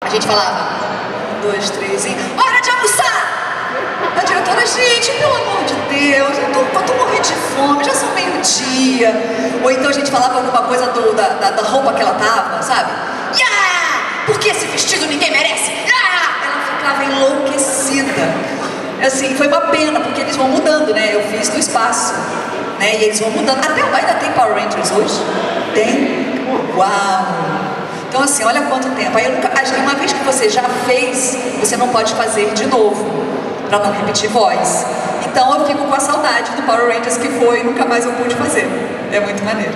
A gente falava, 1, 2, 3 e... hora de almoçar! A diretora, gente, pelo amor de Deus, eu tô morrendo de fome, já são meio-dia. Ou então a gente falava alguma coisa da roupa que ela tava, sabe? Yeah! Porque esse vestido ninguém merece? Yeah! Ela ficava enlouquecida. Assim, foi uma pena, porque eles vão mudando, né? Eu fiz do espaço, né? E eles vão mudando. Até ainda tem Power Rangers hoje? Tem? Uau! Então assim, olha quanto tempo. Aí uma vez que você já fez, você não pode fazer de novo, para não repetir voz. Então eu fico com a saudade do Power Rangers que foi e nunca mais eu pude fazer. É muito maneiro.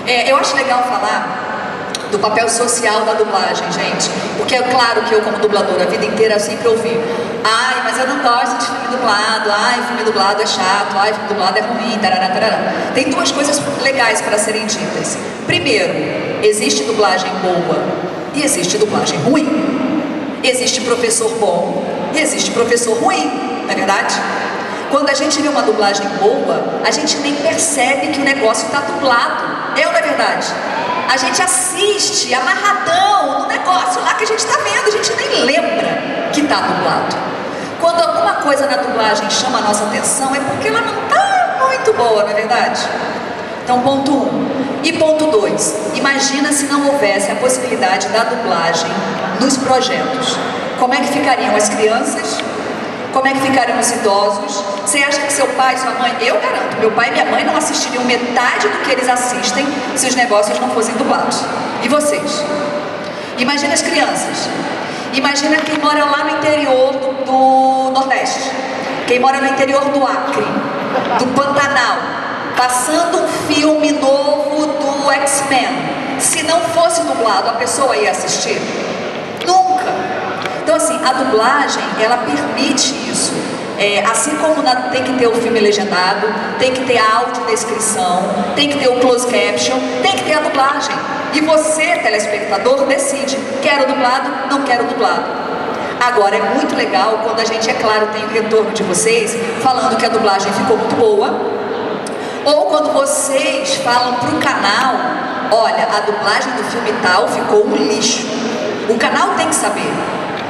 Eu acho legal falar do papel social da dublagem, gente. Porque é claro que eu, como dubladora, a vida inteira eu sempre ouvi: ai, mas eu não gosto de filme dublado, ai, filme dublado é chato, ai, filme dublado é ruim, tarará, tarará. Tem duas coisas legais para serem ditas. Primeiro, existe dublagem boa e existe dublagem ruim. Existe professor bom e existe professor ruim, não é verdade? Quando a gente vê uma dublagem boa, a gente nem percebe que o negócio está dublado. É ou não é verdade? A gente assiste amarradão no negócio lá que a gente está vendo, a gente nem lembra que está dublado. Quando alguma coisa na dublagem chama a nossa atenção, é porque ela não está muito boa, não é verdade? Então, ponto 1. E ponto 2, imagina se não houvesse a possibilidade da dublagem nos projetos. Como é que ficariam as crianças? Como é que ficariam os idosos? Você acha que seu pai, sua mãe... Eu garanto, meu pai e minha mãe não assistiriam metade do que eles assistem se os negócios não fossem dublados. E vocês? Imagina as crianças. Imagina quem mora lá no interior do Nordeste. Quem mora no interior do Acre, do Pantanal, passando um filme novo do X-Men. Se não fosse dublado, a pessoa ia assistir? Nunca! Então assim, a dublagem, ela permite isso. Assim como tem que ter o filme legendado, tem que ter a audiodescrição, tem que ter o closed caption, tem que ter a dublagem. E você, telespectador, decide: quero dublado, não quero dublado. Agora, é muito legal quando a gente, é claro, tem o retorno de vocês falando que a dublagem ficou muito boa. Ou quando vocês falam para o canal: olha, a dublagem do filme tal ficou um lixo. O canal tem que saber,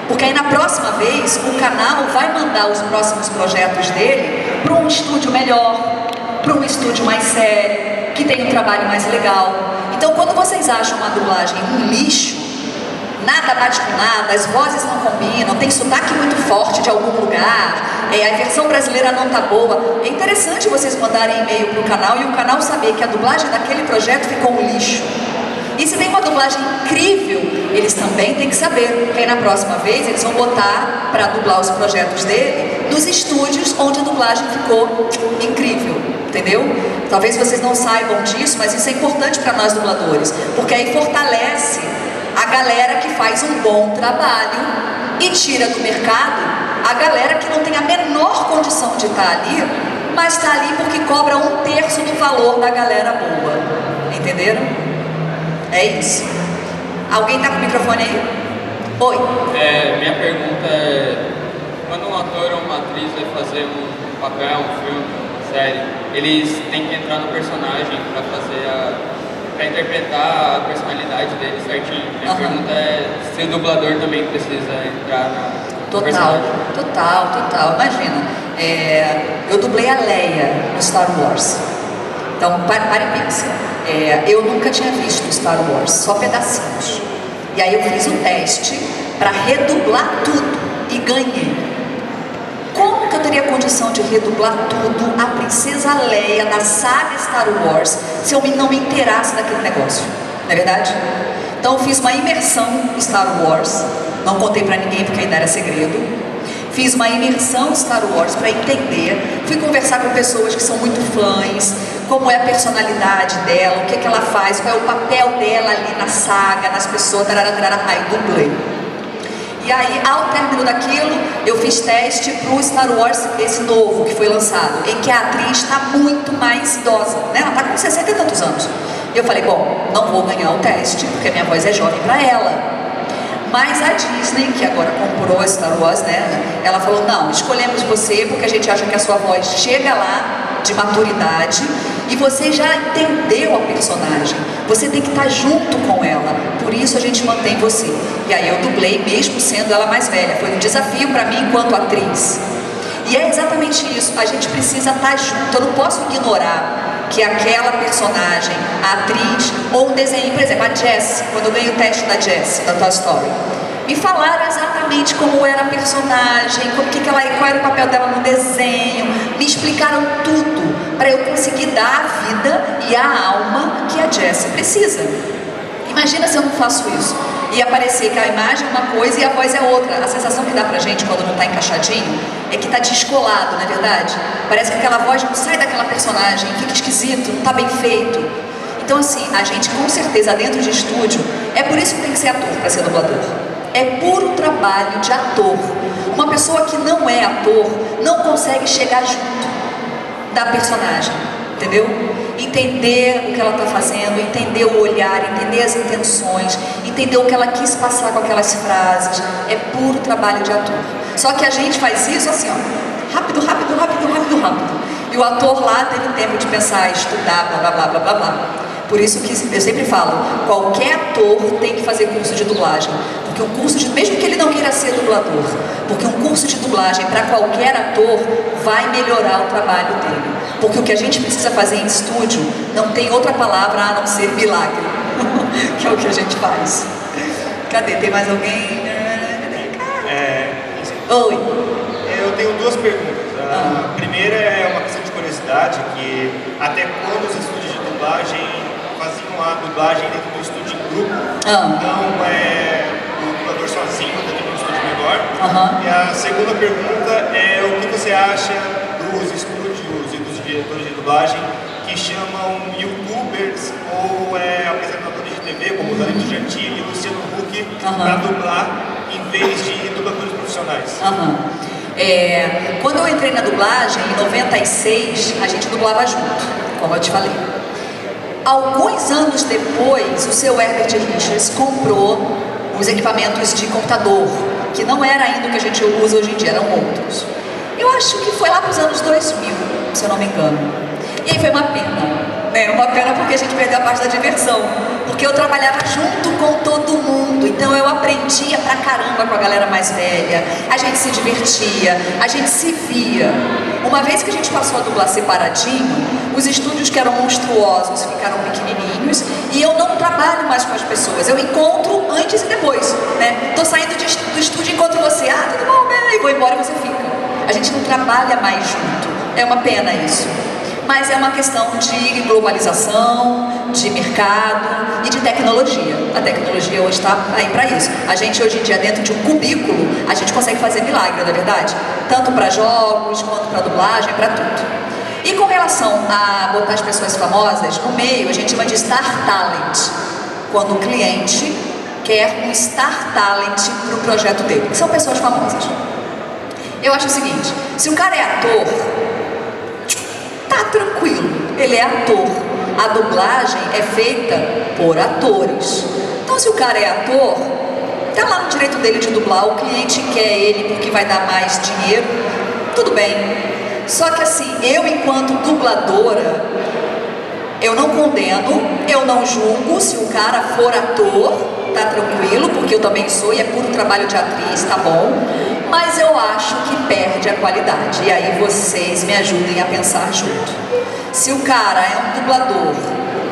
porque aí na próxima vez o canal vai mandar os próximos projetos dele para um estúdio melhor, para um estúdio mais sério, que tem um trabalho mais legal. Então, quando vocês acham uma dublagem um lixo, nada bate com nada, as vozes não combinam, tem sotaque muito forte de algum lugar, a versão brasileira não tá boa, é interessante vocês mandarem e-mail para o canal e o canal saber que a dublagem daquele projeto ficou um lixo. E se tem uma dublagem incrível, eles também têm que saber, que aí na próxima vez eles vão botar para dublar os projetos dele nos estúdios onde a dublagem ficou incrível, entendeu? Talvez vocês não saibam disso, mas isso é importante para nós dubladores, porque aí fortalece a galera que faz um bom trabalho e tira do mercado a galera que não tem a menor condição de estar ali, mas está ali porque cobra 1/3 do valor da galera boa. Entenderam? É isso. Alguém está com o microfone aí? Oi. Minha pergunta é: quando um ator ou uma atriz vai fazer um papel, um filme, uma série, eles têm que entrar no personagem para interpretar a personalidade dele certinho. Minha pergunta é se o dublador também precisa entrar no personagem. Total. Imagina, eu dublei a Leia no Star Wars. Então, para e pensa. Eu nunca tinha visto Star Wars, só pedacinhos. E aí eu fiz um teste para redublar tudo e ganhei. Como que eu teria condição de redublar tudo, a princesa Leia da saga Star Wars, se eu não me inteirasse daquele negócio? Não é verdade? Então eu fiz uma imersão Star Wars, não contei para ninguém porque ainda era segredo. Fiz uma imersão Star Wars para entender, fui conversar com pessoas que são muito fãs, como é a personalidade dela, o que ela faz, qual é o papel dela ali na saga, nas pessoas, aí dublei. E aí, ao término daquilo, eu fiz teste pro Star Wars, esse novo que foi lançado, em que a atriz está muito mais idosa, né? Ela está com 60 e tantos anos. Eu falei, bom, não vou ganhar o teste, porque a minha voz é jovem para ela. Mas a Disney, que agora comprou a Star Wars, né? Ela falou, não, escolhemos você porque a gente acha que a sua voz chega lá de maturidade e você já entendeu a personagem. Você tem que estar junto com ela, por isso a gente mantém você. E aí eu dublei mesmo sendo ela mais velha, foi um desafio para mim enquanto atriz. E é exatamente isso, a gente precisa estar junto, eu não posso ignorar que aquela personagem, a atriz, ou um desenho, por exemplo, a Jessie, quando eu ganhei o teste da Jessie, da Toy Story, me falaram exatamente como era a personagem, qual era o papel dela no desenho, me explicaram tudo, para eu conseguir dar a vida e a alma que a Jessie precisa. Imagina se eu não faço isso, e aparecer que a imagem é uma coisa e a voz é outra. A sensação que dá pra gente quando não tá encaixadinho é que tá descolado, não é verdade? Parece que aquela voz não sai daquela personagem, fica esquisito, não tá bem feito. Então assim, a gente com certeza dentro de estúdio, é por isso que tem que ser ator para ser dublador. É puro trabalho de ator. Uma pessoa que não é ator não consegue chegar junto da personagem, entendeu? Entender o que ela está fazendo, entender o olhar, entender as intenções, entender o que ela quis passar com aquelas frases. É puro trabalho de ator. Só que a gente faz isso assim, ó, rápido, rápido, rápido, rápido, rápido. E o ator lá teve tempo de pensar, estudar, blá, blá, blá, blá, blá, blá. Por isso que eu sempre falo, qualquer ator tem que fazer curso de dublagem. Porque um curso de, mesmo que ele não queira ser dublador, porque um curso de dublagem para qualquer ator vai melhorar o trabalho dele. Porque o que a gente precisa fazer em estúdio não tem outra palavra a não ser milagre. Que é o que a gente faz. Cadê? Tem mais alguém? Oi. Eu tenho duas perguntas. A primeira é uma questão de curiosidade, que até quando os estúdios de dublagem faziam a dublagem dentro do estúdio em grupo, não é o dublador sozinho dentro de um estúdio menor. E a segunda pergunta é o que você acha dos estúdios e dos diretores de dublagem que chamam youtubers ou apresentadores de TV, como o Danilo Gentili e o Luciano Huck, para dublar em vez de dubladores profissionais. Quando eu entrei na dublagem, em 96, a gente dublava junto, como eu te falei. Alguns anos depois, o seu Herbert Richards comprou os equipamentos de computador, que não era ainda o que a gente usa hoje em dia, eram outros. Eu acho que foi lá para os anos 2000, se eu não me engano. E aí foi uma pena, né? Uma pena porque a gente perdeu a parte da diversão. Porque eu trabalhava junto com todo mundo, então eu aprendia pra caramba com a galera mais velha, a gente se divertia, a gente se via. Uma vez que a gente passou a dublar separadinho, os estúdios que eram monstruosos ficaram pequenininhos e eu não trabalho mais com as pessoas, eu encontro antes e depois, né? Tô saindo do estúdio, encontro você, tudo bom, né? E vou embora e você fica. A gente não trabalha mais junto, é uma pena isso. Mas é uma questão de globalização, de mercado e de tecnologia. A tecnologia hoje está aí para isso. A gente hoje em dia, dentro de um cubículo, a gente consegue fazer milagre, não é verdade? Tanto para jogos, quanto para dublagem, para tudo. E com relação a botar as pessoas famosas, no meio a gente chama de Star Talent. Quando o cliente quer um Star Talent para o projeto dele, que são pessoas famosas. Eu acho o seguinte, se o cara é ator, tá tranquilo, ele é ator. A dublagem é feita por atores. Então se o cara é ator, tá lá no direito dele de dublar, o cliente quer ele porque vai dar mais dinheiro, tudo bem. Só que assim, eu enquanto dubladora, eu não condeno, eu não julgo. Se o cara for ator, tá tranquilo, porque eu também sou e é puro trabalho de atriz, tá bom. Mas eu acho que perde a qualidade. E aí vocês me ajudem a pensar junto. Se o cara é um dublador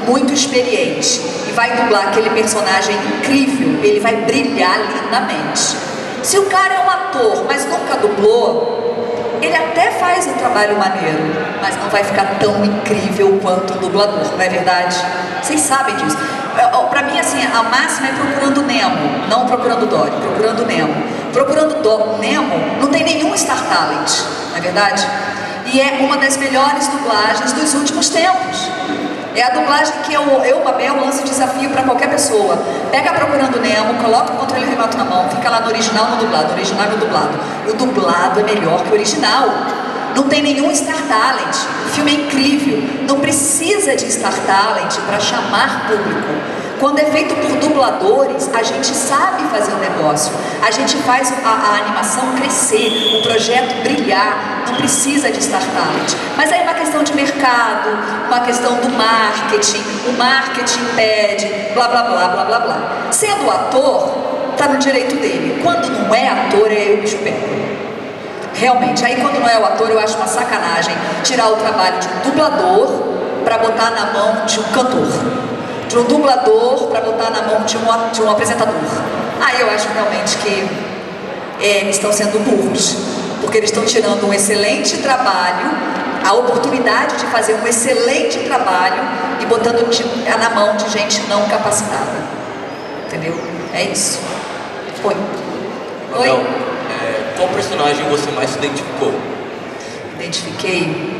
muito experiente e vai dublar aquele personagem incrível, ele vai brilhar lindamente. Se o cara é um ator, mas nunca dublou, ele até faz um trabalho maneiro, mas não vai ficar tão incrível quanto o dublador, não é verdade? Vocês sabem disso. Pra mim, assim, a máxima é Procurando Nemo, não Procurando Dory, Procurando Nemo. Procurando Nemo não tem nenhum Star Talent, não é verdade? E é uma das melhores dublagens dos últimos tempos. É a dublagem que eu Mabel, lanço desafio para qualquer pessoa. Pega Procurando Nemo, coloca o controle remoto na mão, fica lá no original, no dublado, original e no dublado. O dublado é melhor que o original. Não tem nenhum Star Talent. O filme é incrível. Não precisa de Star Talent para chamar público. Quando é feito por dubladores, a gente sabe fazer o negócio. A gente faz a animação crescer, o projeto brilhar. Não precisa de start talent. Mas aí é uma questão de mercado, uma questão do marketing. O marketing pede, blá, blá, blá, blá, blá, blá. Sendo ator, tá no direito dele. Quando não é ator, é eu que o pego. Realmente. Aí quando não é o ator, eu acho uma sacanagem tirar o trabalho de um dublador para botar na mão de um cantor. De um dublador para botar na mão de um apresentador. Aí eu acho realmente que eles estão sendo burros, porque eles estão tirando um excelente trabalho, a oportunidade de fazer um excelente trabalho e botando na mão de gente não capacitada. Entendeu? É isso. Oi. Oi? Qual personagem você mais se identificou? Identifiquei?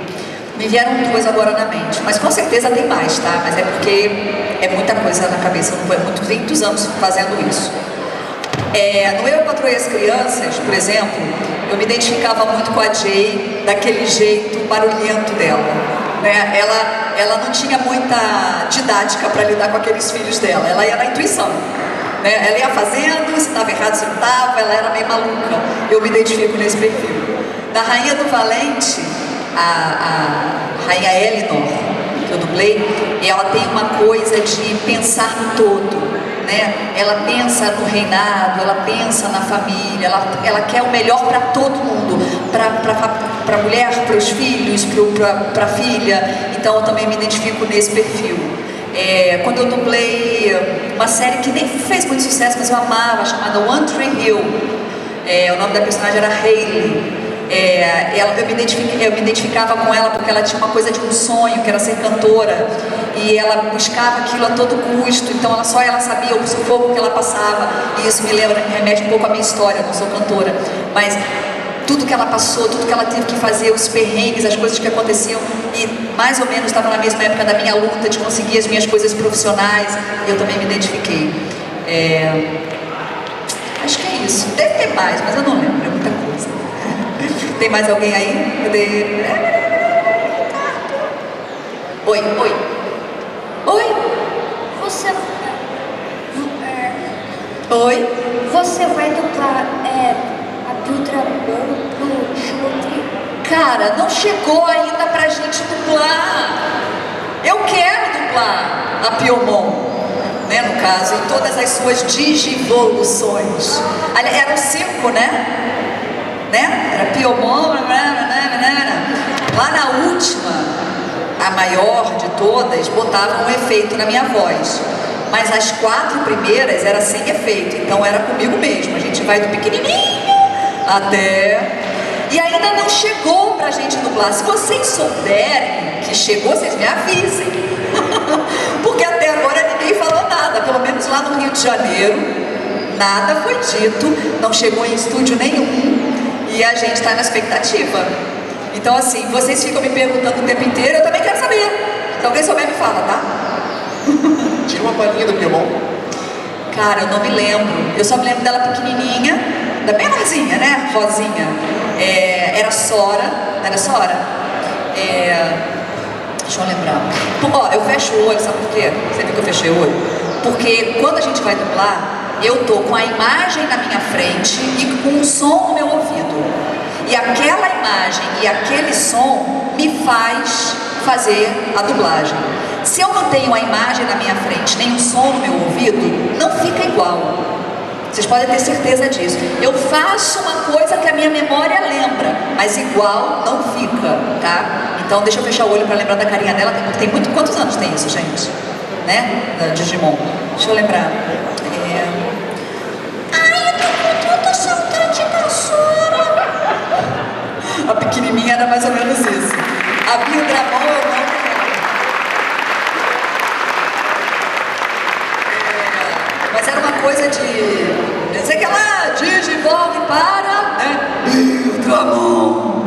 Me vieram coisa agora na mente, mas com certeza tem mais, tá? Mas é porque é muita coisa na cabeça, tem muitos anos fazendo isso. No Eu, Patroa e as Crianças, por exemplo, eu me identificava muito com a Jay, daquele jeito barulhento dela, né? Ela não tinha muita didática para lidar com aqueles filhos dela, ela ia na intuição, né? Ela ia fazendo, se estava errado, se não estava, ela era meio maluca. Eu me identifico nesse perfil. Da Rainha do Valente, a Rainha Elinor, que eu dublei, ela tem uma coisa de pensar no todo, né? Ela pensa no reinado, ela pensa na família, ela quer o melhor para todo mundo, para a mulher, para os filhos, para a filha. Então eu também me identifico nesse perfil. Quando eu dublei uma série que nem fez muito sucesso, mas eu amava, chamada One Tree Hill, o nome da personagem era Hayley. Eu me identificava com ela porque ela tinha uma coisa de um sonho, que era ser cantora, e ela buscava aquilo a todo custo. Então ela sabia o sufoco que ela passava, e isso me remete um pouco à minha história. Eu não sou cantora, mas tudo que ela passou, tudo que ela teve que fazer, os perrengues, as coisas que aconteciam, e mais ou menos estava na mesma época da minha luta de conseguir as minhas coisas profissionais, e eu também me identifiquei. Acho que é isso. Deve ter mais, mas eu não lembro, é muita coisa. Tem mais alguém aí? Cadê? Oi. Oi? Você vai dublar a Dudramon do Chutri? Cara, não chegou ainda pra gente dublar. Eu quero dublar a Piomon, né, no caso, em todas as suas digivoluções. Era um 5, né? Era Piomon, lá na última, a maior de todas, botava um efeito na minha voz, mas as 4 primeiras era sem efeito, então era comigo mesmo. A gente vai do pequenininho até... E ainda não chegou pra gente dublar. Se vocês souberem que chegou, vocês me avisem. Porque até agora ninguém falou nada, pelo menos lá no Rio de Janeiro, nada foi dito, não chegou em estúdio nenhum. E a gente está na expectativa. Então assim, vocês ficam me perguntando o tempo inteiro, eu também quero saber. Se alguém souber, me fala, tá? Tira uma palhinha do Piomon. Cara, eu não me lembro. Eu só me lembro dela pequenininha, da menorzinha, né? Rosinha. Era Sora. Deixa eu lembrar. Eu fecho o olho, sabe por quê? Você viu que eu fechei o olho? Porque quando a gente vai dublar, eu tô com a imagem na minha frente e com o som no meu ouvido. E aquela imagem e aquele som me faz fazer a dublagem. Se eu não tenho a imagem na minha frente, nem o som no meu ouvido, não fica igual. Vocês podem ter certeza disso. Eu faço uma coisa que a minha memória lembra, mas igual não fica, tá? Então deixa eu fechar o olho para lembrar da carinha dela. Tem muito... Quantos anos tem isso, gente? Né? Da Digimon. Deixa eu lembrar. A pequenininha era mais ou menos isso. A Dudramon eu não lembro. Mas era uma coisa de... Eu sei que ela digivolve para... Dudramon.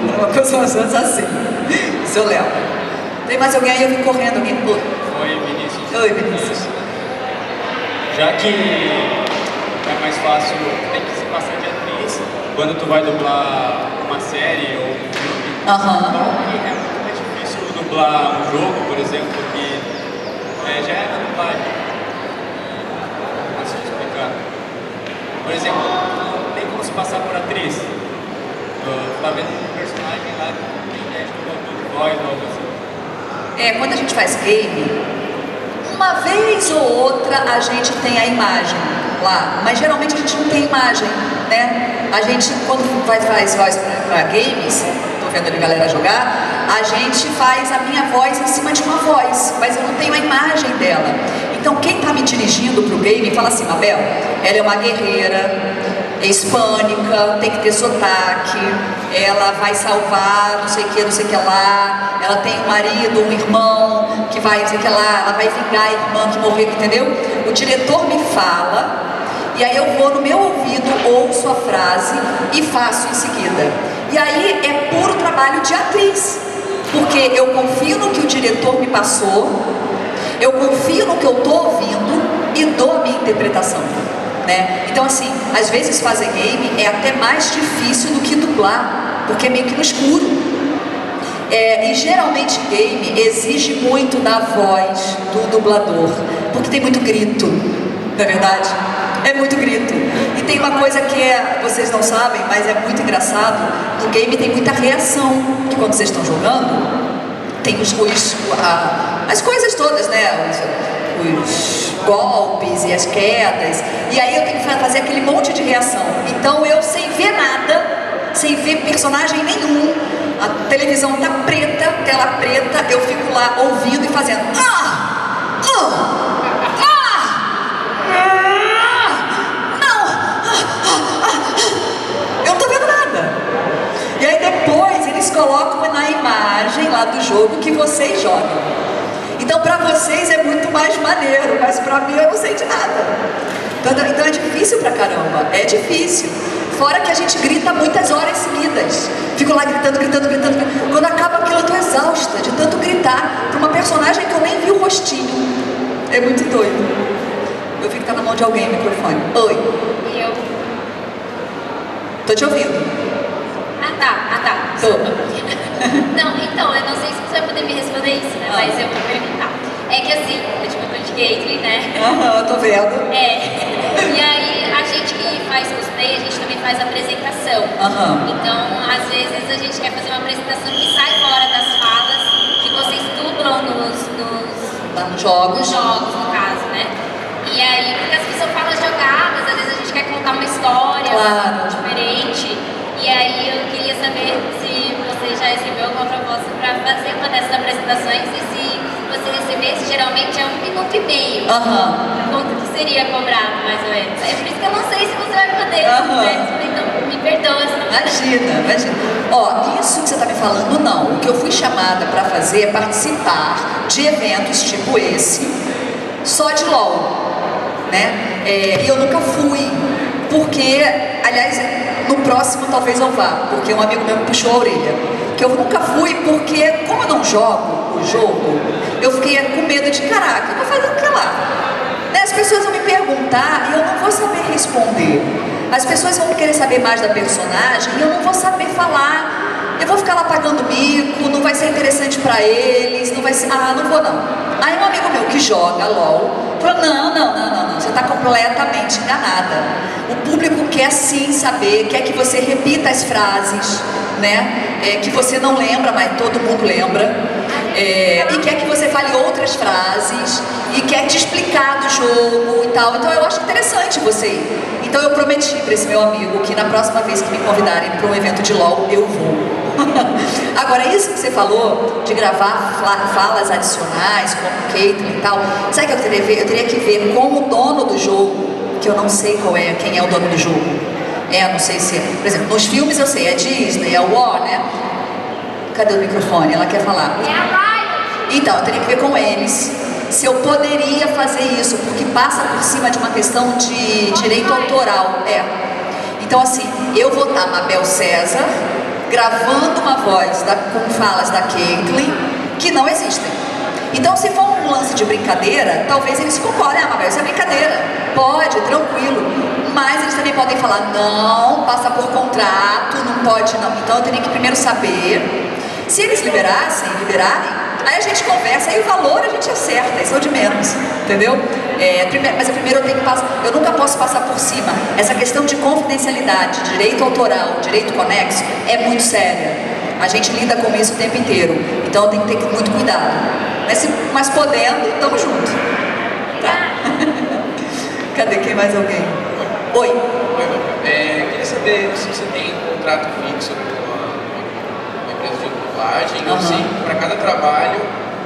Era uma coisa mais ou menos assim. Seu Léo. Tem mais alguém aí? Eu vim correndo. Alguém pulou. Oi, Vinícius. Oi, Vinícius. Já que é mais fácil, tem que se passar de atriz quando tu vai dublar uma série ou um filme. Então é muito mais difícil dublar um jogo, por exemplo, que já é na dublagem. Por exemplo, não tem como se passar por atriz. Tu tá vendo um personagem lá que tem teste de voz ou algo assim. Quando a gente faz game, uma vez ou outra a gente tem a imagem lá, mas geralmente a gente não tem imagem, né? A gente, quando faz voz para games, tô vendo ali a galera jogar, a gente faz a minha voz em cima de uma voz, mas eu não tenho a imagem dela. Então quem tá me dirigindo pro game fala assim: Mabel, ela é uma guerreira, é hispânica, tem que ter sotaque, ela vai salvar não sei o que lá, ela tem um marido, um irmão que vai não sei o que lá, ela vai vingar a irmã que morreu, entendeu? O diretor me fala, e aí eu vou no meu ouvido, ouço a frase e faço em seguida. E aí é puro trabalho de atriz, porque eu confio no que o diretor me passou, eu confio no que eu tô ouvindo e dou a minha interpretação. Né? Então assim, às vezes fazer game é até mais difícil do que dublar, porque é meio que no escuro. E geralmente game exige muito da voz do dublador, porque tem muito grito, não é verdade? É muito grito. E tem uma coisa que vocês não sabem, mas é muito engraçado, no game tem muita reação, que quando vocês estão jogando, tem as coisas todas, né? Os golpes e as quedas, e aí eu tenho que fazer aquele monte de reação. Então eu, sem ver nada, sem ver personagem nenhum, a televisão tá preta, tela preta, eu fico lá ouvindo e fazendo eu não tô vendo nada. E aí depois eles colocam na imagem lá do jogo que vocês jogam. Então pra vocês é muito mais maneiro, mas pra mim eu não sei de nada. Então é difícil pra caramba, é difícil. Fora que a gente grita muitas horas seguidas. Fico lá gritando. Quando acaba aquilo eu tô exausta de tanto gritar pra uma personagem que eu nem vi o rostinho. É muito doido. Eu vi que tá na mão de alguém o microfone. Oi. Eu. Tô te ouvindo. Tá. Tô. Não, então, eu não sei se você vai poder me responder isso, né? Mas eu vou perguntar. É que assim, eu tive um de Caitlyn, né? Tô vendo. E aí, a gente que faz cosplay, a gente também faz apresentação. Então, às vezes, a gente quer fazer uma apresentação que sai fora das falas que vocês dublam nos jogos, no caso, né? E aí, porque as pessoas falam jogadas, às vezes a gente quer contar uma história diferente. E aí eu queria saber se você já recebeu alguma proposta para fazer uma dessas apresentações, e se você recebesse, geralmente é 1 minuto e meio. Quanto que seria cobrado, mais ou menos? É por isso que eu não sei se você vai poder, né? Então me perdoa se não. Imagina. Isso que você está me falando, não. O que eu fui chamada para fazer é participar de eventos tipo esse, só de LOL, né? E eu nunca fui, porque, aliás, no próximo talvez eu vá, porque um amigo meu me puxou a orelha. Que eu nunca fui porque, como eu não jogo o jogo, eu fiquei com medo de, caraca, eu vou fazer o que lá? Né? As pessoas vão me perguntar e eu não vou saber responder. As pessoas vão querer saber mais da personagem e eu não vou saber falar. Eu vou ficar lá pagando mico, não vai ser interessante pra eles, não vai ser... não vou não. Aí um amigo meu que joga LOL falou, não, você tá completamente enganada. O público quer sim saber, quer que você repita as frases, né? Que você não lembra, mas todo mundo lembra. E quer que você fale outras frases, e quer te explicar do jogo e tal. Então eu acho interessante você ir. Então eu prometi para esse meu amigo que na próxima vez que me convidarem para um evento de LOL, eu vou. Agora, isso que você falou de gravar falas adicionais como Caitlyn e tal, sabe o que eu teria que ver? Eu teria que ver com o dono do jogo, que eu não sei quem é o dono do jogo. Não sei se por exemplo, nos filmes eu sei, é Disney, é Warner. Cadê o microfone? Ela quer falar. É a Riot. Então, eu teria que ver com eles se eu poderia fazer isso, porque passa por cima de uma questão de direito autoral. Então, assim, eu vou estar Mabel César gravando uma voz com falas da Caitlyn que não existem. Então, se for um lance de brincadeira, talvez eles concordem, Mabel, isso é brincadeira. Pode, tranquilo. Mas eles também podem falar, não, passa por contrato, não pode não. Então eu teria que primeiro saber. Se eles liberarem, aí a gente conversa, aí o valor a gente acerta, isso é o de menos, entendeu? Mas primeiro eu nunca posso passar por cima. Essa questão de confidencialidade, direito autoral, direito conexo, é muito séria. A gente lida com isso o tempo inteiro. Então eu tenho que ter muito cuidado. Mas podendo, tamo junto. Tá? Cadê? Quem mais alguém? Oi. Queria saber se você tem um contrato fixo com uma empresa de dublagem, ou se para cada trabalho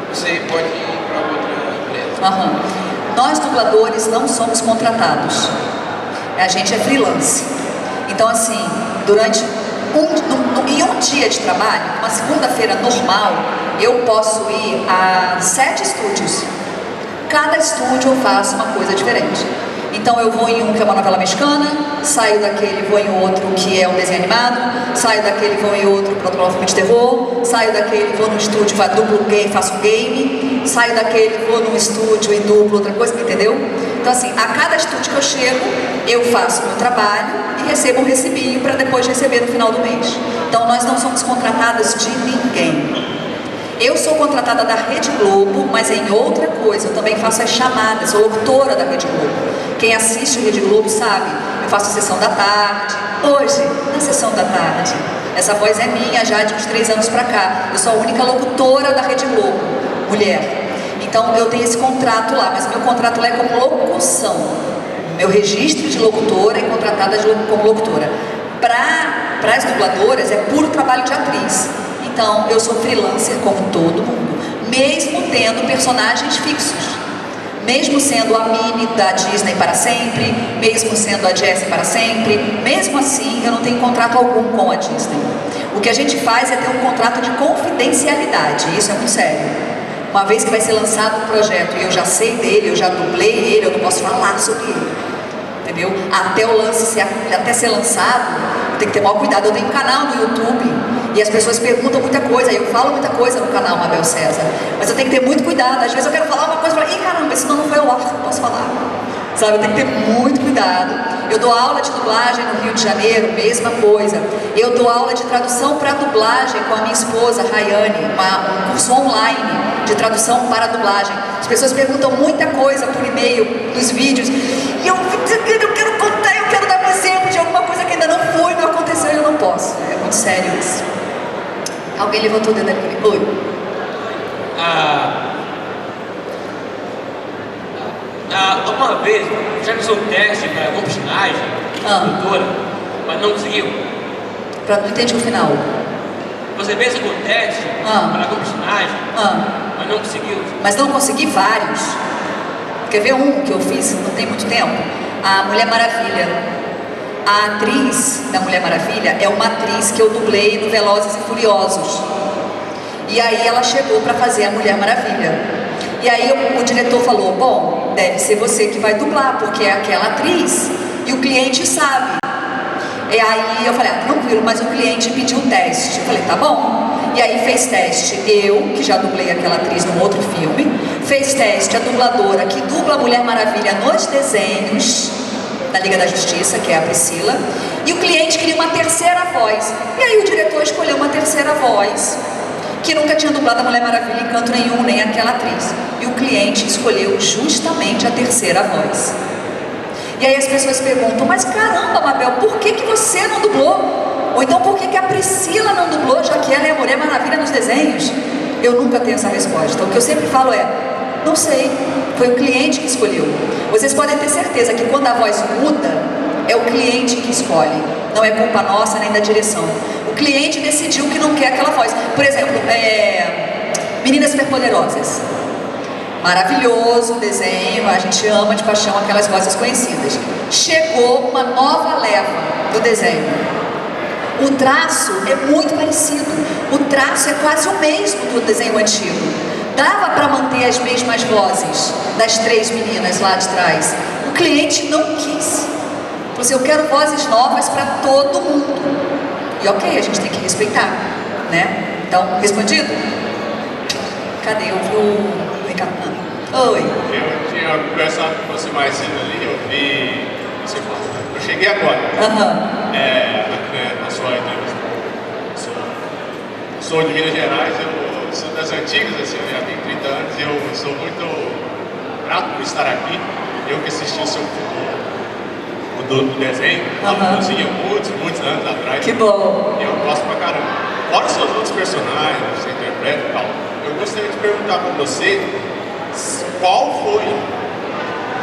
você pode ir para outra empresa. Nós dubladores não somos contratados. A gente é freelance. Então assim, durante em um dia de trabalho, uma segunda-feira normal, eu posso ir a 7 estúdios. Cada estúdio eu faço uma coisa diferente. Então eu vou em um que é uma novela mexicana, saio daquele, vou em outro que é um desenho animado, saio daquele, vou em outro para outro filme de terror, saio daquele, vou num estúdio, duplo game, faço um game, saio daquele, vou num estúdio e duplo outra coisa, entendeu? Então assim, a cada estúdio que eu chego, eu faço o meu trabalho e recebo um recibinho para depois receber no final do mês. Então nós não somos contratadas de ninguém. Eu sou contratada da Rede Globo, mas em outra coisa, eu também faço as chamadas, sou locutora da Rede Globo. Quem assiste a Rede Globo sabe, eu faço a sessão da tarde, hoje, na sessão da tarde. Essa voz é minha já de uns 3 anos pra cá, eu sou a única locutora da Rede Globo, mulher. Então eu tenho esse contrato lá, mas o meu contrato lá é como locução. Meu registro de locutora é contratada como locutora. Para as dubladoras é puro trabalho de atriz. Então, eu sou freelancer como todo mundo, mesmo tendo personagens fixos. Mesmo sendo a Minnie da Disney para sempre, mesmo sendo a Jessie para sempre, mesmo assim, eu não tenho contrato algum com a Disney. O que a gente faz é ter um contrato de confidencialidade, e isso é muito sério. Uma vez que vai ser lançado um projeto e eu já sei dele, eu já dublei ele, eu não posso falar sobre ele. Entendeu? Até o lance, até ser lançado, tem que ter maior cuidado. Eu tenho um canal no YouTube e as pessoas perguntam muita coisa, eu falo muita coisa no canal Mabel César, mas eu tenho que ter muito cuidado. Às vezes eu quero falar uma coisa e falo, ih caramba, senão não foi ao ar, não posso falar. Sabe, eu tenho que ter muito cuidado. Eu dou aula de dublagem no Rio de Janeiro, mesma coisa. Eu dou aula de tradução para dublagem com a minha esposa, Rayane, um curso online de tradução para dublagem. As pessoas perguntam muita coisa por e-mail, nos vídeos, e eu quero contar, eu quero dar um exemplo de alguma coisa que ainda não foi, não aconteceu e eu não posso. É muito sério isso. Alguém levantou o dedo ali. Oi. Uma vez, já fiz um teste para alguma personagem, doutora, mas não conseguiu. Não entendi o final. Você fez algum teste para algum personagem, mas não conseguiu. Mas não consegui vários. Quer ver um que eu fiz não tem muito tempo? A Mulher Maravilha. A atriz da Mulher Maravilha é uma atriz que eu dublei no Velozes e Furiosos. E aí ela chegou para fazer a Mulher Maravilha. E aí o diretor falou, bom, deve ser você que vai dublar, porque é aquela atriz e o cliente sabe. E aí eu falei, tranquilo, mas o cliente pediu um teste. Eu falei, tá bom. E aí fez teste eu, que já dublei aquela atriz num outro filme, fez teste a dubladora que dubla a Mulher Maravilha nos desenhos da Liga da Justiça, que é a Priscila, e o cliente queria uma terceira voz. E aí o diretor escolheu uma terceira voz, que nunca tinha dublado a Mulher Maravilha em canto nenhum, nem aquela atriz. E o cliente escolheu justamente a terceira voz. E aí as pessoas perguntam, mas caramba, Mabel, por que você não dublou? Ou então por que a Priscila não dublou, já que ela é a Mulher Maravilha nos desenhos? Eu nunca tenho essa resposta. O que eu sempre falo é, não sei, foi o cliente que escolheu. Vocês podem ter certeza que quando a voz muda, é o cliente que escolhe. Não é culpa nossa nem da direção. O cliente decidiu que não quer aquela voz. Por exemplo, Meninas Superpoderosas. Maravilhoso desenho, a gente ama de paixão aquelas vozes conhecidas. Chegou uma nova leva do desenho. O traço é muito parecido. O traço é quase o mesmo do desenho antigo. Dava para manter as mesmas vozes das 3 meninas lá de trás. O cliente não quis. Falou assim, eu quero vozes novas para todo mundo. E ok, a gente tem que respeitar, né? Então, respondido? Cadê? Eu vi o Ricardo. Oi. Eu tinha conversado com você mais cedo ali, eu vi você falando. Eu cheguei agora. Na sua entrevista. Sou de Minas Gerais, eu sou das antigas, assim, eu já tenho 30 anos e eu sou muito grato por estar aqui. Eu que assisti o seu do desenho, lá no Luzinha, muitos anos atrás. Que bom! Eu gosto pra caramba. Fora os seus outros personagens, você interpreta e tal. Eu gostaria de perguntar pra você qual foi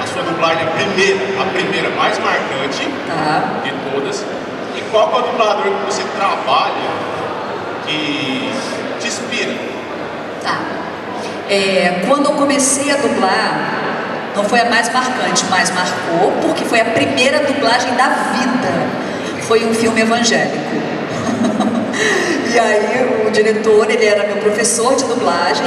a sua dublagem, a primeira mais marcante de todas, e qual é o dublador que você trabalha que te inspira? Tá. Quando eu comecei a dublar, não foi a mais marcante, mas marcou porque foi a primeira dublagem da vida. Foi um filme evangélico. E aí o diretor, ele era meu professor de dublagem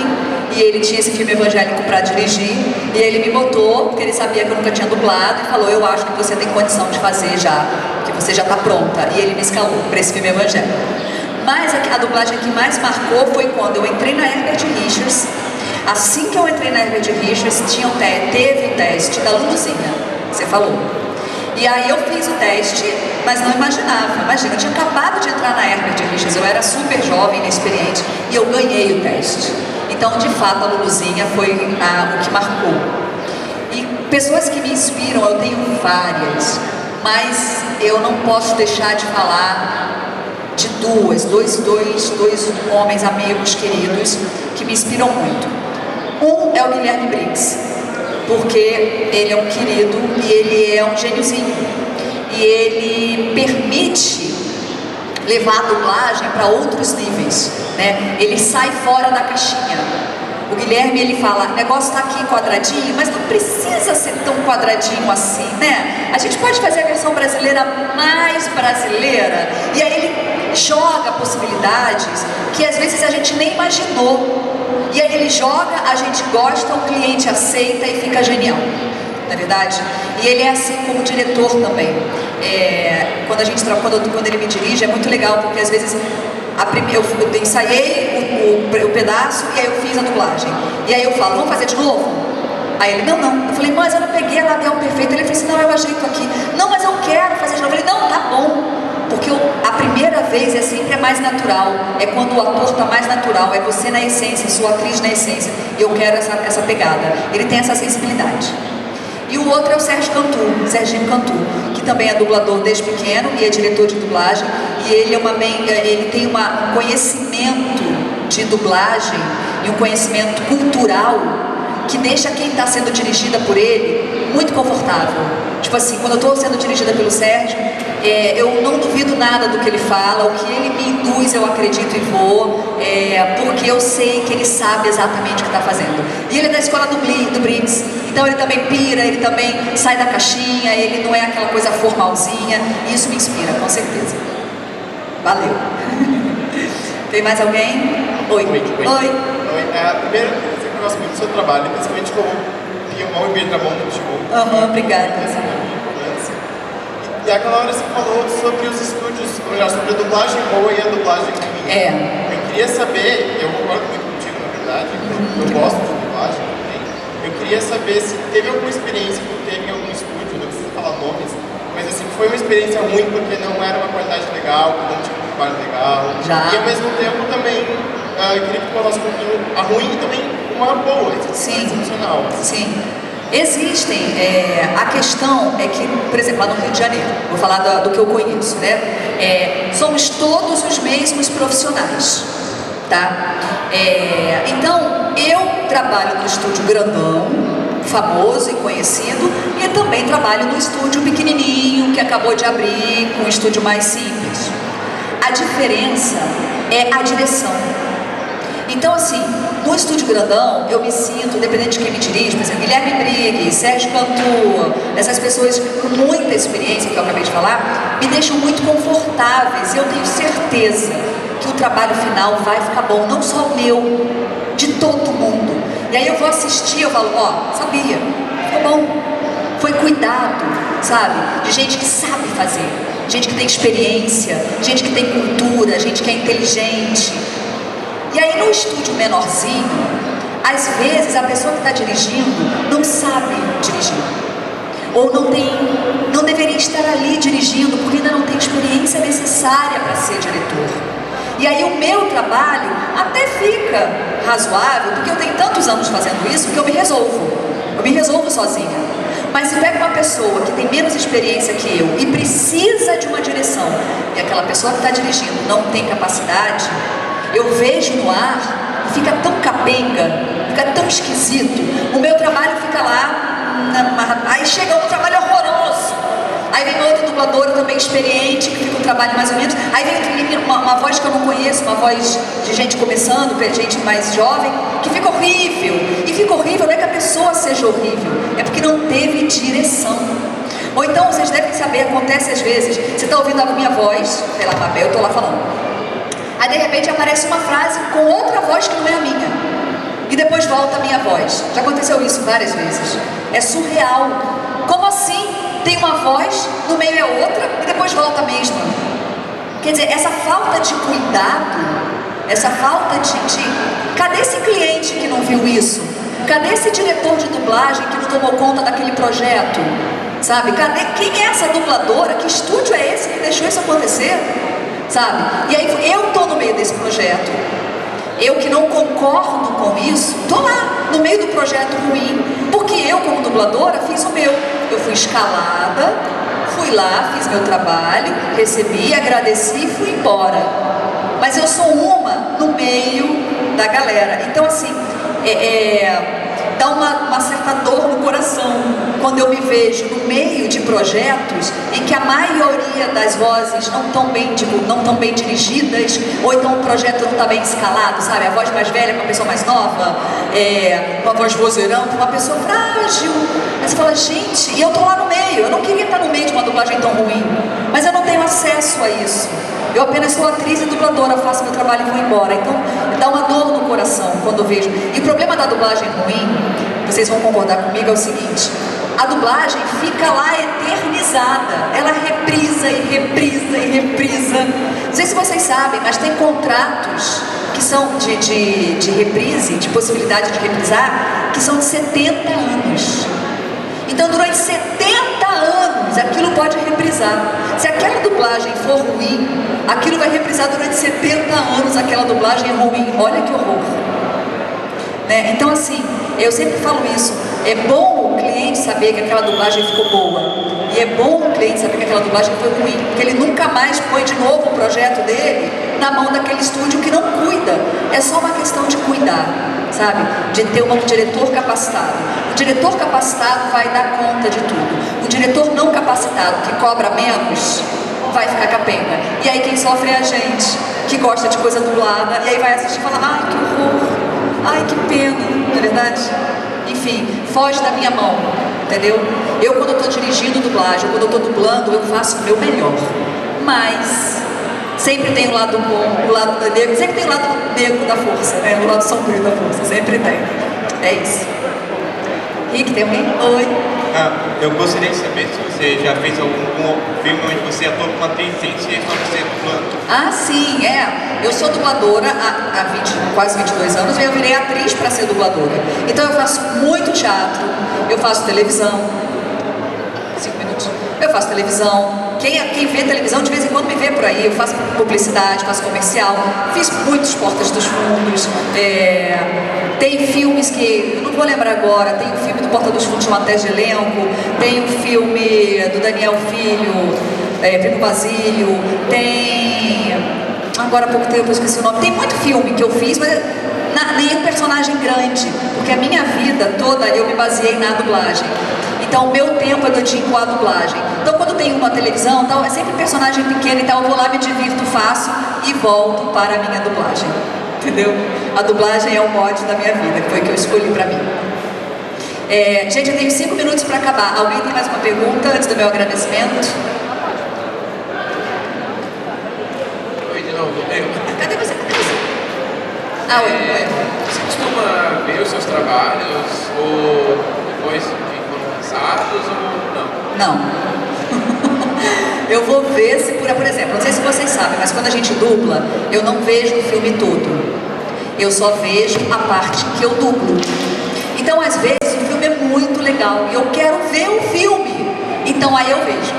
e ele tinha esse filme evangélico para dirigir e ele me botou, porque ele sabia que eu nunca tinha dublado e falou, eu acho que você tem condição de fazer já, que você já está pronta. E ele me escalou para esse filme evangélico. Mas a dublagem que mais marcou foi quando eu entrei na Herbert Richards. Assim que eu entrei na Herbert Richards, teve o teste da Luluzinha, você falou. E aí eu fiz o teste, mas não imaginava. Imagina, eu tinha acabado de entrar na Herbert Richards, eu era super jovem, inexperiente, e eu ganhei o teste. Então, de fato, a Luluzinha foi o que marcou. E pessoas que me inspiram, eu tenho várias, mas eu não posso deixar de falar de dois homens, amigos, queridos, que me inspiram muito. Um é o Guilherme Briggs, porque ele é um querido e ele é um gêniozinho. E ele permite levar a dublagem para outros níveis, né? Ele sai fora da caixinha. O Guilherme, ele fala, o negócio está aqui quadradinho, mas não precisa ser tão quadradinho assim, né? A gente pode fazer a versão brasileira mais brasileira. E aí ele joga possibilidades que às vezes a gente nem imaginou. E aí ele joga, a gente gosta, o cliente aceita e fica genial, não é verdade? E ele é assim como diretor também. Quando ele me dirige é muito legal, porque às vezes eu ensaiei o pedaço e aí eu fiz a dublagem. E aí eu falo, vamos fazer de novo? Aí ele, não. Eu falei, mas eu não peguei a labial perfeita. Ele falou assim, não, eu ajeito aqui. Não, mas eu quero fazer de novo. Eu falei, não, tá bom. Porque a primeira vez sempre mais natural. É quando o ator está mais natural. É você na essência, sua atriz na essência. E eu quero essa pegada. Ele tem essa sensibilidade. E o outro é o Serginho Cantu, que também é dublador desde pequeno e é diretor de dublagem. E ele tem um conhecimento de dublagem e um conhecimento cultural que deixa quem está sendo dirigida por ele muito confortável. Tipo assim, quando eu estou sendo dirigida pelo Sérgio, eu não duvido nada do que ele fala, o que ele me induz eu acredito e vou, porque eu sei que ele sabe exatamente o que está fazendo. E ele é da escola do Briggs, então ele também pira, ele também sai da caixinha, ele não é aquela coisa formalzinha, e isso me inspira, com certeza. Valeu. Tem mais alguém? Oi. Primeiro, eu gosto muito do seu trabalho, principalmente como Guilherme e Pedro Ramon no futebol. Obrigada. E aquela hora você falou sobre os estúdios, ou melhor, sobre a dublagem boa e a dublagem ruim. Eu queria saber, eu concordo muito contigo, na verdade, eu gosto de dublagem também. Eu queria saber se teve alguma experiência que teve em algum estúdio, não precisa falar nomes, mas assim, foi uma experiência ruim porque não era uma qualidade legal, não tinha um trabalho legal. E ao mesmo tempo também, eu queria que tu falasse um pouquinho a ruim e também uma boa, excepcional. Sim. Existem, a questão é que, por exemplo, lá no Rio de Janeiro, vou falar do que eu conheço, né? Somos todos os mesmos profissionais, tá? Então, eu trabalho no estúdio grandão, famoso e conhecido, e também trabalho no estúdio pequenininho, que acabou de abrir, com um estúdio mais simples. A diferença é a direção. Então, assim, no estúdio grandão, eu me sinto, independente de quem me dirige, por exemplo, Guilherme Briggs, Sérgio Cantu, essas pessoas com muita experiência, que eu acabei de falar, me deixam muito confortáveis. E eu tenho certeza que o trabalho final vai ficar bom, não só o meu, de todo mundo. E aí eu vou assistir, eu falo, sabia, ficou bom. Foi cuidado, sabe? De gente que sabe fazer, gente que tem experiência, gente que tem cultura, gente que é inteligente. E aí no estúdio menorzinho, às vezes a pessoa que está dirigindo não sabe dirigir. Ou não deveria estar ali dirigindo, porque ainda não tem experiência necessária para ser diretor. E aí o meu trabalho até fica razoável, porque eu tenho tantos anos fazendo isso que eu me resolvo. Eu me resolvo sozinha. Mas se pega uma pessoa que tem menos experiência que eu e precisa de uma direção, e aquela pessoa que está dirigindo não tem capacidade, eu vejo no ar e fica tão capenga, fica tão esquisito. O meu trabalho fica lá, aí chega um trabalho horroroso. Aí vem outra dubladora também experiente, que fica um trabalho mais ou menos. Aí vem uma voz que eu não conheço, uma voz de gente começando, gente mais jovem, que fica horrível. E fica horrível não é que a pessoa seja horrível, é porque não teve direção. Ou então, vocês devem saber, acontece às vezes, você está ouvindo a minha voz, pela papel, eu estou lá falando. Aí de repente aparece uma frase com outra voz que não é a minha. E depois volta a minha voz. Já aconteceu isso várias vezes. É surreal. Como assim? Tem uma voz, no meio é outra e depois volta a mesma. Quer dizer, essa falta de cuidado, essa falta de... Cadê esse cliente que não viu isso? Cadê esse diretor de dublagem que não tomou conta daquele projeto? Sabe? Cadê? Quem é essa dubladora? Que estúdio é esse que deixou isso acontecer? Sabe? E aí eu tô no meio desse projeto. Eu que não concordo com isso, tô lá, no meio do projeto ruim, porque eu, como dubladora, fiz o meu. Eu fui escalada, fui lá, fiz meu trabalho, recebi, agradeci e fui embora. Mas eu sou uma no meio da galera. Então, assim, dá uma certa dor no coração quando eu me vejo no meio de projetos em que a maioria das vozes não estão bem dirigidas, ou então o projeto não está bem escalado, sabe? A voz mais velha com a pessoa mais nova, uma voz vozeirão com uma pessoa frágil. Aí você fala, gente, e eu estou lá no meio, eu não queria estar no meio de uma dublagem tão ruim, mas eu não tenho acesso a isso. Eu apenas sou atriz e dubladora, faço meu trabalho e vou embora. Então, dá uma dor no coração quando vejo. E o problema da dublagem ruim, vocês vão concordar comigo, é o seguinte: a dublagem fica lá eternizada. Ela reprisa e reprisa e reprisa. Não sei se vocês sabem, mas tem contratos que são de reprise, de possibilidade de reprisar, que são de 70 anos. Então, durante 70 anos, aquilo pode reprisar. Se aquela dublagem for ruim, aquilo vai reprisar durante 70 anos, aquela dublagem é ruim. Olha que horror. Né? Então, assim, eu sempre falo isso. É bom o cliente saber que aquela dublagem ficou boa. E é bom o cliente saber que aquela dublagem foi ruim. Porque ele nunca mais põe de novo o projeto dele na mão daquele estúdio que não cuida. É só uma questão de cuidar, sabe? De ter um diretor capacitado. O diretor capacitado vai dar conta de tudo. O diretor não capacitado, que cobra menos, vai ficar capenga. E aí quem sofre é a gente, que gosta de coisa dublada, e aí vai assistir e fala, ai, que horror, ai, que pena, não é verdade? Enfim, foge da minha mão, entendeu? Eu, quando eu estou dirigindo dublagem, quando eu estou dublando, eu faço o meu melhor. Mas sempre tem o lado bom, o lado negro, sempre tem o lado negro da força, né? O lado sombrio da força, sempre tem. É isso. Rick, tem alguém? Oi. Eu gostaria de saber se você já fez algum filme onde você atuou com atriz sem ser só você dublando. Ah, sim, Eu sou dubladora há quase 22 anos e eu virei atriz para ser dubladora. Então eu faço muito teatro, eu faço televisão. 5 minutos. Eu faço televisão. Quem vê televisão de vez em quando me vê por aí. Eu faço publicidade, faço comercial, fiz muitos Portas dos Fundos. Tem filmes que, eu não vou lembrar agora, tem um filme do Porta dos Fundos chamado Teste de Elenco, tem um filme do Daniel Filho, Primo Basílio, tem... Agora há pouco tempo eu esqueci o nome. Tem muito filme que eu fiz, mas nem personagem grande, porque a minha vida toda eu me baseei na dublagem. Então o meu tempo é dedicado com a dublagem. Então quando tem uma televisão, tal, é sempre personagem pequeno, então eu vou lá, me divirto, faço e volto para a minha dublagem. Entendeu? A dublagem é o mote da minha vida, que foi o que eu escolhi pra mim. Gente, eu tenho 5 minutos para acabar. Alguém tem mais uma pergunta antes do meu agradecimento? Oi, de novo. Cadê você? Oi. Você costuma ver os seus trabalhos ou depois de quando lançados ou não? Não. Eu vou ver se, por exemplo, não sei se vocês sabem, mas quando a gente dubla, eu não vejo o filme todo. Eu só vejo a parte que eu dublo. Então, às vezes, o filme é muito legal e eu quero ver o filme. Então, aí eu vejo,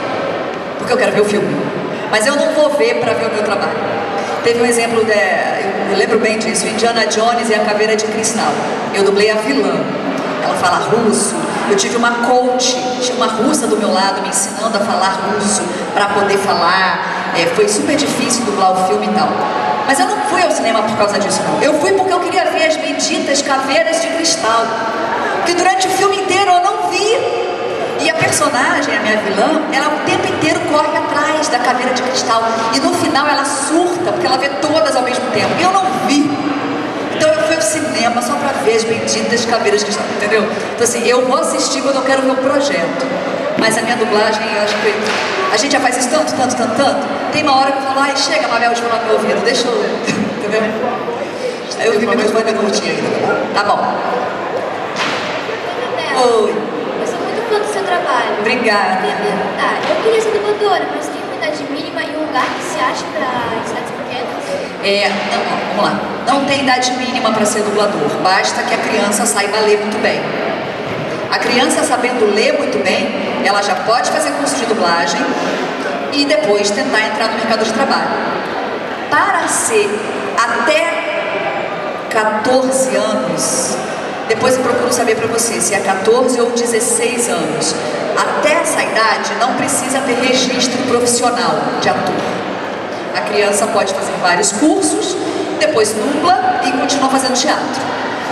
porque eu quero ver o filme. Mas eu não vou ver para ver o meu trabalho. Teve um exemplo, eu lembro bem disso, Indiana Jones e a Caveira de Cristal. Eu dublei a vilã. Ela fala russo. eu tive uma coach, tinha uma russa do meu lado me ensinando a falar russo para poder falar. Foi super difícil dublar o filme e tal. Mas eu não fui ao cinema por causa disso, não. Eu fui porque eu queria ver as benditas caveiras de cristal, que durante o filme inteiro eu não vi. E a personagem, a minha vilã, ela o tempo inteiro corre atrás da caveira de cristal. E no final ela surta, porque ela vê todas ao mesmo tempo. E eu não vi. Então eu fui ao cinema só pra ver as benditas caveiras de cristal, entendeu? Então assim, eu vou assistir quando eu quero ver o projeto. Mas a minha dublagem, eu acho que a gente já faz isso tanto. Tem uma hora que eu falo, ai, chega, Mabel, de falar no meu ouvido, deixa eu ver, entendeu? Aí eu vi meu irmão ainda curtinho ainda, tá bom? Oi. Eu sou muito fã do seu trabalho. Obrigada. Eu queria perguntar, eu queria ser dubladora, mas tem uma idade mínima e um lugar que se acha para cidades pequenas? Não, vamos lá. Não tem idade mínima para ser dublador, basta que a criança saiba ler muito bem. A criança sabendo ler muito bem, ela já pode fazer curso de dublagem e depois tentar entrar no mercado de trabalho. Para ser até 14 anos, depois eu procuro saber para você se é 14 ou 16 anos. Até essa idade não precisa ter registro profissional de ator. A criança pode fazer vários cursos, depois dubla e continua fazendo teatro.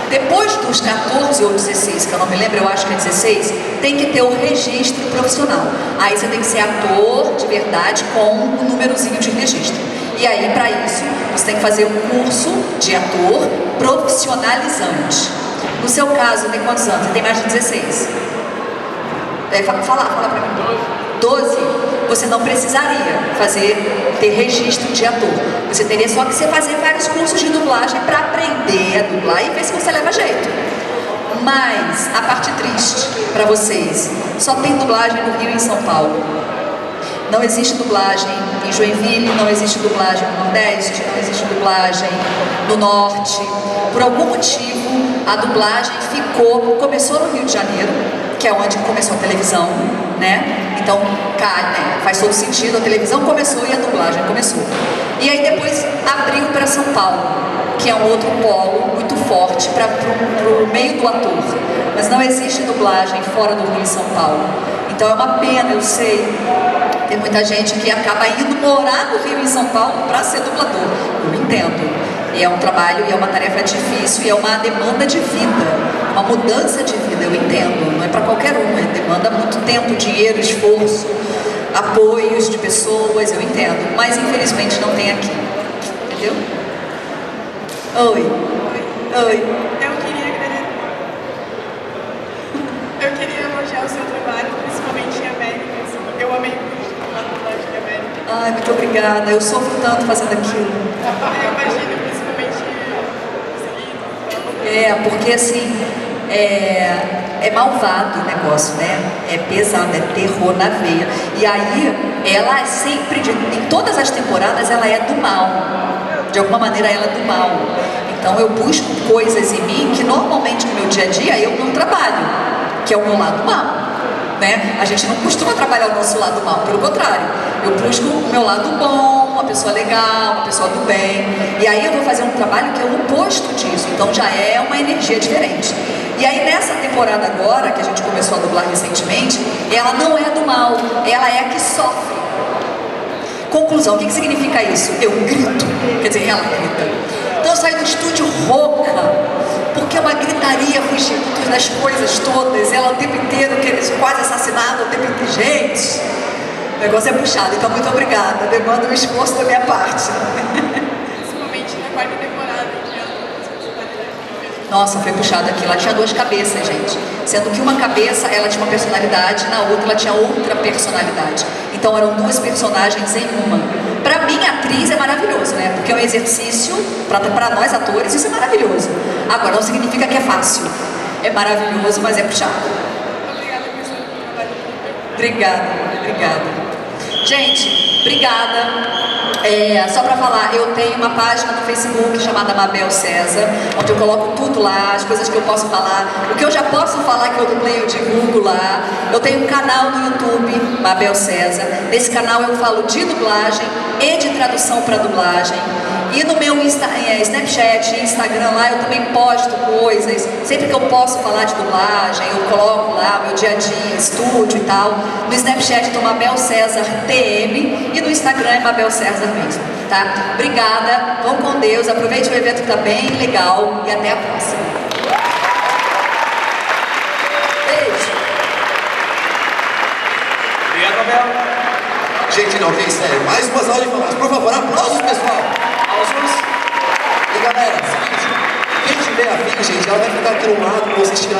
Depois dos 14 ou 16, que eu não me lembro, eu acho que é 16, tem que ter o registro profissional. Aí você tem que ser ator de verdade com um númerozinho de registro. E aí, para isso, você tem que fazer um curso de ator profissionalizante. No seu caso, tem quantos anos? Você tem mais de 16? Fala pra mim. 12? Você não precisaria ter registro de ator. Você teria só que fazer vários cursos de dublagem para aprender a dublar e ver se você leva jeito. Mas a parte triste para vocês, só tem dublagem no Rio e em São Paulo. Não existe dublagem em Joinville, não existe dublagem no Nordeste, não existe dublagem no Norte. Por algum motivo, a dublagem começou no Rio de Janeiro, que é onde começou a televisão, né? Então, faz todo sentido, a televisão começou e a dublagem começou. E aí depois abriu para São Paulo, que é um outro polo muito forte para o meio do ator. Mas não existe dublagem fora do Rio e São Paulo. Então é uma pena, eu sei. Tem muita gente que acaba indo morar no Rio e em São Paulo para ser dublador. Eu entendo. E é um trabalho, e é uma tarefa difícil, e é uma demanda de vida, uma mudança de vida, eu entendo. Não é para qualquer um, demanda muito tempo, dinheiro, esforço, apoios de pessoas, eu entendo. Mas infelizmente não tem aqui. Entendeu? Oi. Eu queria elogiar o seu trabalho, principalmente em América. Eu amei muito a dublagem de América. Ai, muito obrigada. Eu sofro tanto fazendo aquilo. Eu imagino, principalmente porque assim, é malvado o negócio, né? É pesado, é terror na veia. E aí, ela é sempre, em todas as temporadas, ela é do mal. De alguma maneira, ela é do mal. Então, eu busco coisas em mim que normalmente no meu dia a dia eu não trabalho, que é o meu lado mal. Né? A gente não costuma trabalhar o nosso lado mal, pelo contrário, eu busco o meu lado bom, uma pessoa legal, uma pessoa do bem, e aí eu vou fazer um trabalho que é o oposto disso, então já é uma energia diferente. E aí nessa temporada agora, que a gente começou a dublar recentemente, ela não é do mal, ela é a que sofre. Conclusão, o que significa isso? Eu grito, quer dizer, ela grita. Então eu saio do estúdio rouca, porque é uma gritaria fugindo das coisas todas, ela o tempo inteiro quase assassinada, o tempo inteiro. Gente, o negócio é puxado, então muito obrigada, demanda um esforço da minha parte. Principalmente na quarta temporada, que ela Nossa, foi puxado aqui, ela tinha 2 cabeças, gente. Sendo que uma cabeça, ela tinha uma personalidade, na outra ela tinha outra personalidade. Então eram 2 personagens em uma. Pra mim, atriz é maravilhoso, né? Porque é um exercício, pra nós atores, isso é maravilhoso. Agora, não significa que é fácil. É maravilhoso, mas é puxado. Obrigada por seu trabalho. Obrigada. Gente, obrigada. Só pra falar, eu tenho uma página no Facebook chamada Mabel César, onde eu coloco tudo lá, as coisas que eu posso falar, o que eu já posso falar que eu dublei, eu divulgo lá. Eu tenho um canal no YouTube, Mabel César. Nesse canal eu falo de dublagem e de tradução para dublagem. E no meu Snapchat, Instagram lá, eu também posto coisas. Sempre que eu posso falar de dublagem, eu coloco lá o meu dia a dia, estúdio e tal. No Snapchat eu tô Mabel César TM e no Instagram é Mabel César mesmo, tá? Obrigada, vão com Deus, aproveite o evento que tá bem legal e até a próxima. Beijo. Obrigado, Mabel. Gente, não, gente, sério, mais uma salva de palmas. Por favor, aplausos, pessoal. Aplausos. E galera, quem tiver afim, gente, ela vai ficar aqui no lado, vocês tirar